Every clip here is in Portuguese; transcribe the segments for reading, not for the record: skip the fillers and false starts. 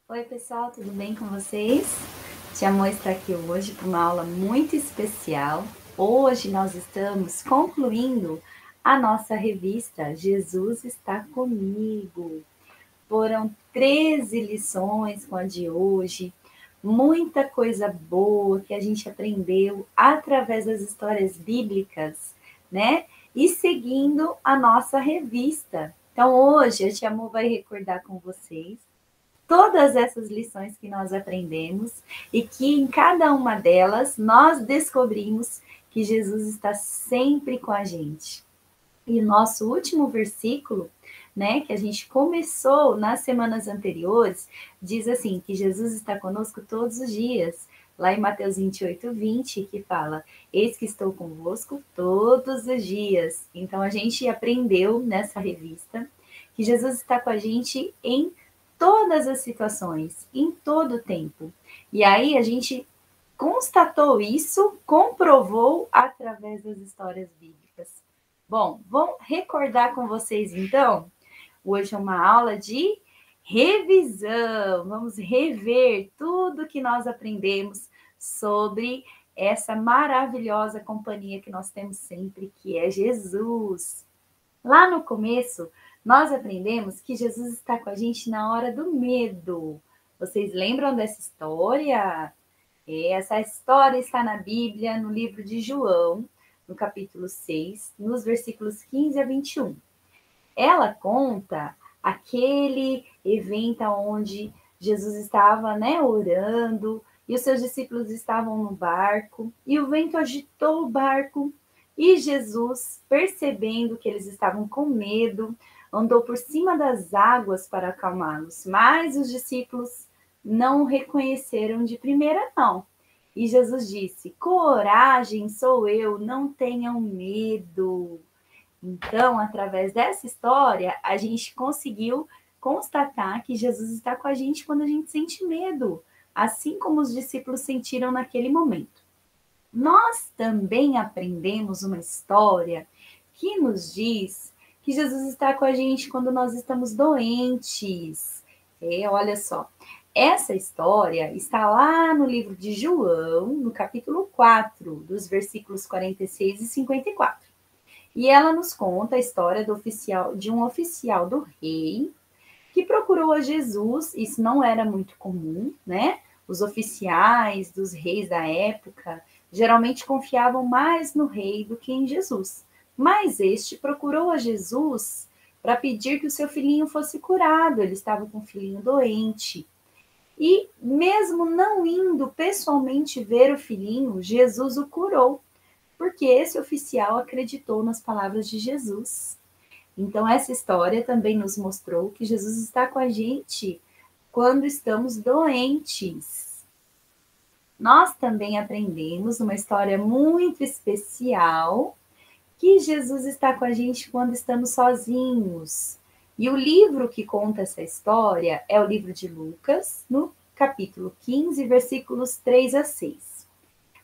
Oi, pessoal, tudo bem com vocês? Tia Amor está aqui hoje para uma aula muito especial. Hoje nós estamos concluindo a nossa revista Jesus está comigo. Foram 13 lições com a de hoje, muita coisa boa que a gente aprendeu através das histórias bíblicas, né? E seguindo a nossa revista. Então, hoje a Tia Amor vai recordar com vocês todas essas lições que nós aprendemos e que em cada uma delas nós descobrimos que Jesus está sempre com a gente. E o nosso último versículo, né, que a gente começou nas semanas anteriores, diz assim, que Jesus está conosco todos os dias. Lá em Mateus 28, 20, que fala, eis que estou convosco todos os dias. Então, a gente aprendeu nessa revista que Jesus está com a gente em todas as situações, em todo o tempo. E aí, a gente constatou isso, comprovou através das histórias bíblicas. Bom, vou recordar com vocês então. Hoje é uma aula de revisão. Vamos rever tudo que nós aprendemos sobre essa maravilhosa companhia que nós temos sempre, que é Jesus. Lá no começo, nós aprendemos que Jesus está com a gente na hora do medo. Vocês lembram dessa história? Essa história está na Bíblia, no livro de João, no capítulo 6, nos versículos 15 a 21. Ela conta aquele evento onde Jesus estava, né, orando, e os seus discípulos estavam no barco, e o vento agitou o barco, e Jesus, percebendo que eles estavam com medo, andou por cima das águas para acalmá-los, mas os discípulos não o reconheceram de primeira, não. E Jesus disse: coragem, sou eu, não tenham medo. Então, através dessa história, a gente conseguiu constatar que Jesus está com a gente quando a gente sente medo, assim como os discípulos sentiram naquele momento. Nós também aprendemos uma história que nos diz que Jesus está com a gente quando nós estamos doentes. Olha só, essa história está lá no livro de João, no capítulo 4, dos versículos 46 e 54. E ela nos conta a história de um oficial do rei que procurou a Jesus. Isso não era muito comum, né? Os oficiais dos reis da época geralmente confiavam mais no rei do que em Jesus. Mas este procurou a Jesus para pedir que o seu filhinho fosse curado. Ele estava com um filhinho doente. E mesmo não indo pessoalmente ver o filhinho, Jesus o curou, porque esse oficial acreditou nas palavras de Jesus. Então, essa história também nos mostrou que Jesus está com a gente quando estamos doentes. Nós também aprendemos uma história muito especial, que Jesus está com a gente quando estamos sozinhos. E o livro que conta essa história é o livro de Lucas, no capítulo 15, versículos 3 a 6.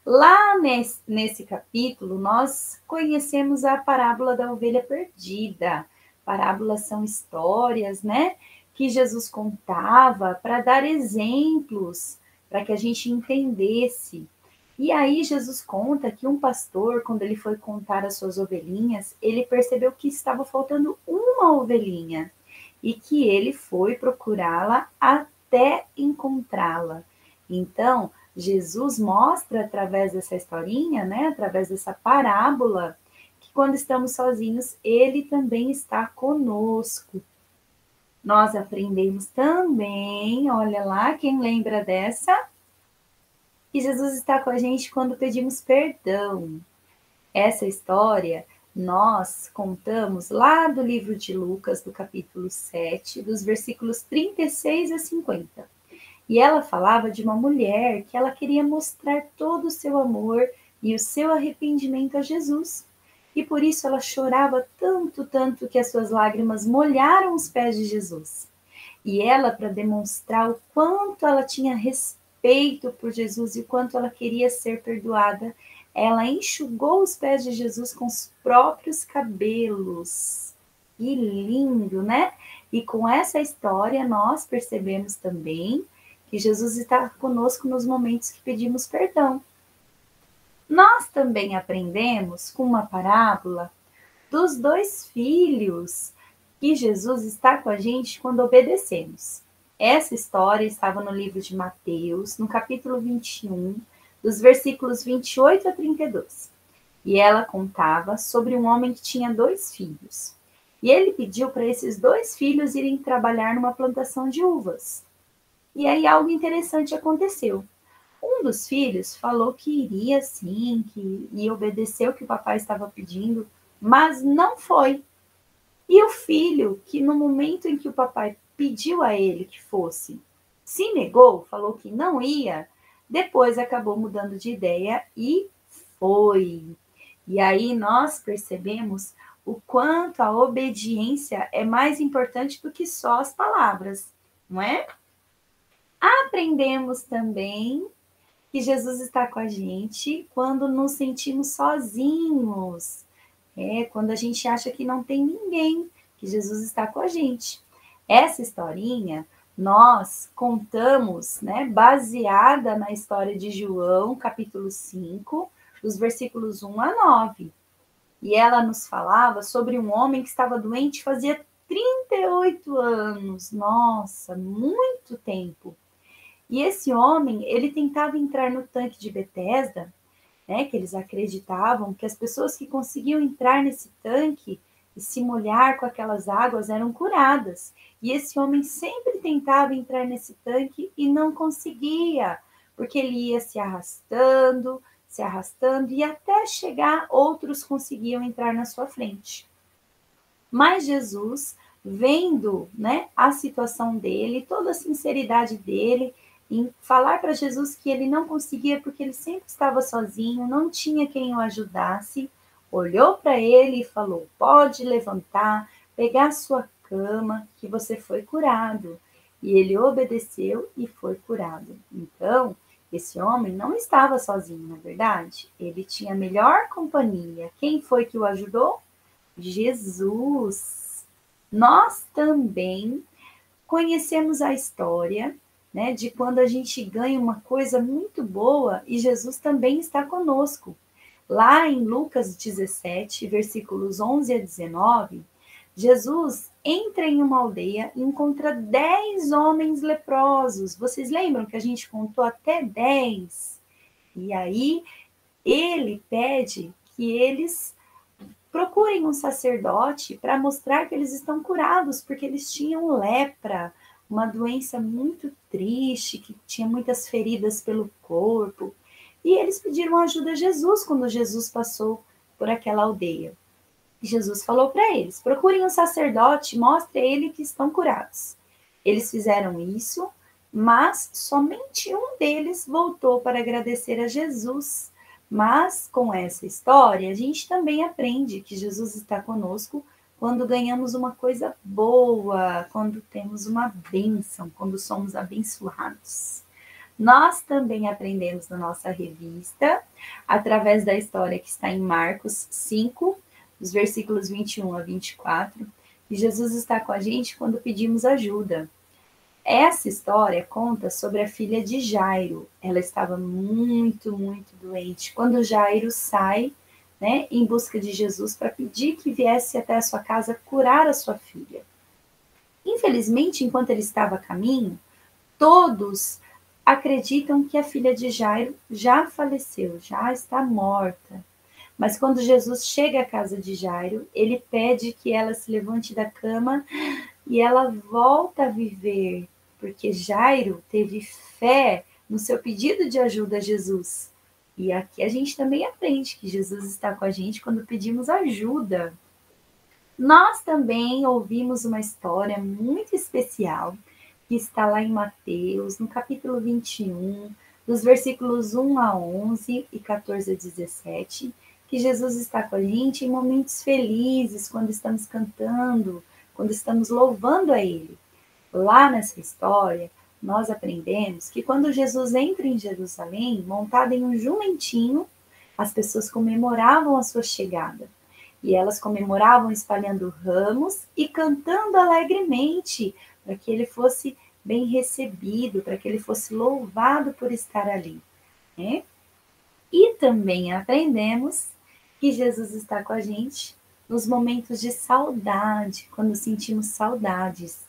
Lá nesse capítulo, nós conhecemos a parábola da ovelha perdida. Parábolas são histórias, né, que Jesus contava para dar exemplos, para que a gente entendesse. E aí Jesus conta que um pastor, quando ele foi contar as suas ovelhinhas, ele percebeu que estava faltando uma ovelhinha e que ele foi procurá-la até encontrá-la. Então, Jesus mostra através dessa historinha, né, através dessa parábola, que quando estamos sozinhos, ele também está conosco. Nós aprendemos também, olha lá, quem lembra dessa? Que Jesus está com a gente quando pedimos perdão. Essa história nós contamos lá do livro de Lucas, do capítulo 7, dos versículos 36 a 50. E ela falava de uma mulher que ela queria mostrar todo o seu amor e o seu arrependimento a Jesus. E por isso ela chorava tanto, tanto que as suas lágrimas molharam os pés de Jesus. E ela, para demonstrar o quanto ela tinha respeito por Jesus e o quanto ela queria ser perdoada, ela enxugou os pés de Jesus com os próprios cabelos. Que lindo, né? E com essa história, nós percebemos também que Jesus está conosco nos momentos que pedimos perdão. Nós também aprendemos com uma parábola dos dois filhos que Jesus está com a gente quando obedecemos. Essa história estava no livro de Mateus, no capítulo 21, dos versículos 28 a 32. E ela contava sobre um homem que tinha 2 filhos. E ele pediu para esses 2 filhos irem trabalhar numa plantação de uvas. E aí algo interessante aconteceu. Um dos filhos falou que iria sim, que ia obedecer o que o papai estava pedindo, mas não foi. E o filho, que no momento em que o papai pediu a ele que fosse, se negou, falou que não ia, depois acabou mudando de ideia e foi. E aí nós percebemos o quanto a obediência é mais importante do que só as palavras, não é? Aprendemos também que Jesus está com a gente quando nos sentimos sozinhos. Quando a gente acha que não tem ninguém, que Jesus está com a gente. Essa historinha nós contamos, né, baseada na história de João, capítulo 5, dos versículos 1 a 9. E ela nos falava sobre um homem que estava doente fazia 38 anos. Nossa, muito tempo. E esse homem, ele tentava entrar no tanque de Betesda, né, que eles acreditavam que as pessoas que conseguiam entrar nesse tanque e se molhar com aquelas águas eram curadas. E esse homem sempre tentava entrar nesse tanque e não conseguia, porque ele ia se arrastando, e até chegar, outros conseguiam entrar na sua frente. Mas Jesus, vendo, né, a situação dele, toda a sinceridade dele, em falar para Jesus que ele não conseguia porque ele sempre estava sozinho, não tinha quem o ajudasse, olhou para ele e falou: pode levantar, pegar a sua cama, que você foi curado. E ele obedeceu e foi curado. Então, esse homem não estava sozinho, na verdade. Ele tinha a melhor companhia. Quem foi que o ajudou? Jesus. Nós também conhecemos a história, né, de quando a gente ganha uma coisa muito boa e Jesus também está conosco. Lá em Lucas 17, versículos 11 a 19, Jesus entra em uma aldeia e encontra 10 homens leprosos. Vocês lembram que a gente contou até 10? E aí ele pede que eles procurem um sacerdote para mostrar que eles estão curados, porque eles tinham lepra, uma doença muito triste, que tinha muitas feridas pelo corpo. E eles pediram ajuda a Jesus quando Jesus passou por aquela aldeia. E Jesus falou para eles: procurem um sacerdote, mostre a ele que estão curados. Eles fizeram isso, mas somente um deles voltou para agradecer a Jesus. Mas com essa história, a gente também aprende que Jesus está conosco quando ganhamos uma coisa boa, quando temos uma bênção, quando somos abençoados. Nós também aprendemos na nossa revista, através da história que está em Marcos 5, dos versículos 21 a 24, que Jesus está com a gente quando pedimos ajuda. Essa história conta sobre a filha de Jairo. Ela estava muito, muito doente. Quando Jairo sai, né, em busca de Jesus para pedir que viesse até a sua casa curar a sua filha. Infelizmente, enquanto ele estava a caminho, todos acreditam que a filha de Jairo já faleceu, já está morta. Mas quando Jesus chega à casa de Jairo, ele pede que ela se levante da cama e ela volta a viver, porque Jairo teve fé no seu pedido de ajuda a Jesus. E aqui a gente também aprende que Jesus está com a gente quando pedimos ajuda. Nós também ouvimos uma história muito especial que está lá em Mateus, no capítulo 21, dos versículos 1 a 11 e 14 a 17, que Jesus está com a gente em momentos felizes, quando estamos cantando, quando estamos louvando a Ele. Lá nessa história, nós aprendemos que quando Jesus entra em Jerusalém, montado em um jumentinho, as pessoas comemoravam a sua chegada. E elas comemoravam espalhando ramos e cantando alegremente, para que ele fosse bem recebido, para que ele fosse louvado por estar ali, né? E também aprendemos que Jesus está com a gente nos momentos de saudade, quando sentimos saudades.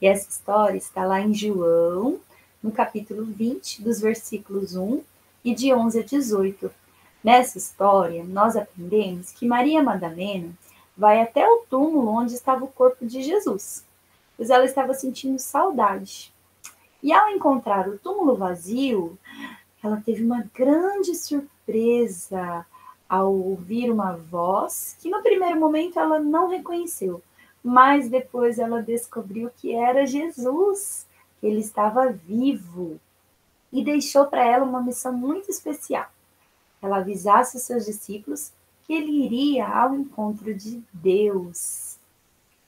E essa história está lá em João, no capítulo 20, dos versículos 1 e de 11 a 18. Nessa história, nós aprendemos que Maria Madalena vai até o túmulo onde estava o corpo de Jesus, pois ela estava sentindo saudade. E ao encontrar o túmulo vazio, ela teve uma grande surpresa ao ouvir uma voz que no primeiro momento ela não reconheceu, mas depois ela descobriu que era Jesus, que ele estava vivo e deixou para ela uma missão muito especial. Ela avisasse os seus discípulos que ele iria ao encontro de Deus.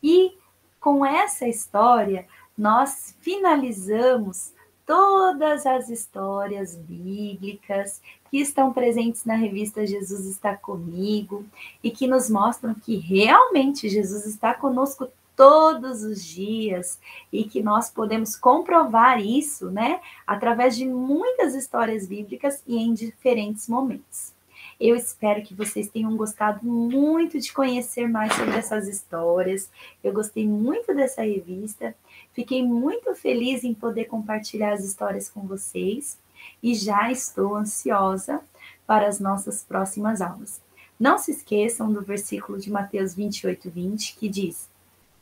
E com essa história, nós finalizamos todas as histórias bíblicas que estão presentes na revista Jesus Está Comigo e que nos mostram que realmente Jesus está conosco todos os dias e que nós podemos comprovar isso, né, através de muitas histórias bíblicas e em diferentes momentos. Eu espero que vocês tenham gostado muito de conhecer mais sobre essas histórias. Eu gostei muito dessa revista. Fiquei muito feliz em poder compartilhar as histórias com vocês e já estou ansiosa para as nossas próximas aulas. Não se esqueçam do versículo de Mateus 28:20, que diz: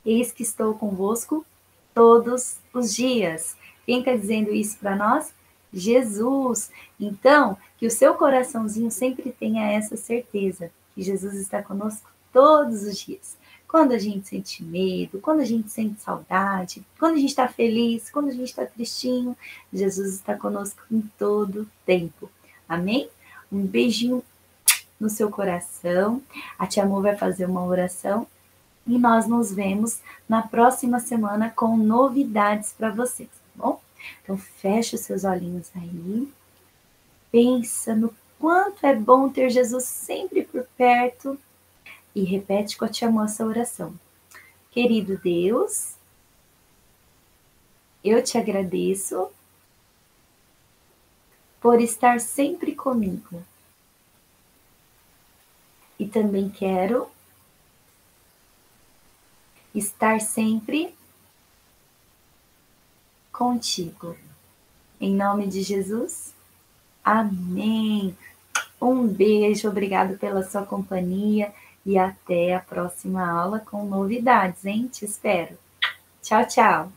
Eis que estou convosco todos os dias. Quem está dizendo isso para nós? Jesus. Então, que o seu coraçãozinho sempre tenha essa certeza, que Jesus está conosco todos os dias. Quando a gente sente medo, quando a gente sente saudade, quando a gente está feliz, quando a gente está tristinho, Jesus está conosco em todo tempo. Amém? Um beijinho no seu coração. A Tia Amor vai fazer uma oração e nós nos vemos na próxima semana com novidades para vocês, tá bom? Então fecha os seus olhinhos aí, pensa no quanto é bom ter Jesus sempre por perto e repete com a Tia Amor essa oração. Querido Deus, eu te agradeço por estar sempre comigo. E também quero estar sempre contigo. Em nome de Jesus, amém. Um beijo, obrigado pela sua companhia e até a próxima aula com novidades, hein? Te espero. Tchau, tchau.